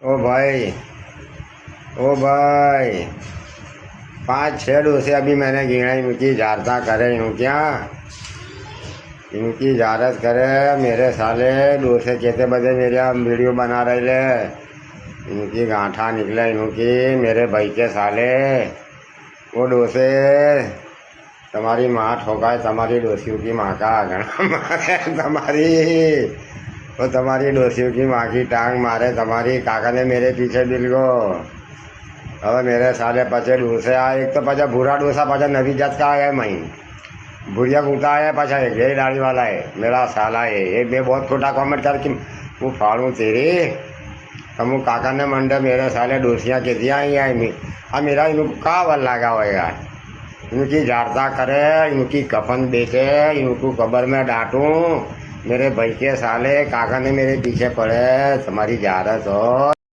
ओ भाई, ओ भाई, 5-6 डोसे अभी मैंने गिना। इनकी जारता करे यूँ क्या, इनकी जारत करे। मेरे साले डोसे कहते बजे मेरे यहाँ वीडियो बना रहे ले, इनकी गांठा निकले इनकी। मेरे भाई के साले वो डोसे तुम्हारी माँ ठोकाए, तुम्हारी डोसियों की माँ का आगना मारे तुम्हारी, वो तुम्हारी डोसियों की माँ की टांग मारे तुम्हारी। काका ने मेरे पीछे बिल को। अब मेरे साले पचे डोसे आए। एक तो पचा भूरा डोसा, पचा नवी जात का आया मई भूरिया कूटा आया, पचा एक यही दाढ़ी वाला है मेरा साला है। एक बे बहुत खोटा कॉमेंट कर कि वो फाड़ू तेरी। हम काका ने मंडे मेरे साले डोसियाँ के दिया ही आई। अब मेरा इनको का बल लगा होएगा, इनकी जारता करे, इनकी कफन बेचे, इनको कब्र में डांटूं। मेरे भाई के साले काका ने मेरे पीछे पड़े, तुम्हारी जारत हो।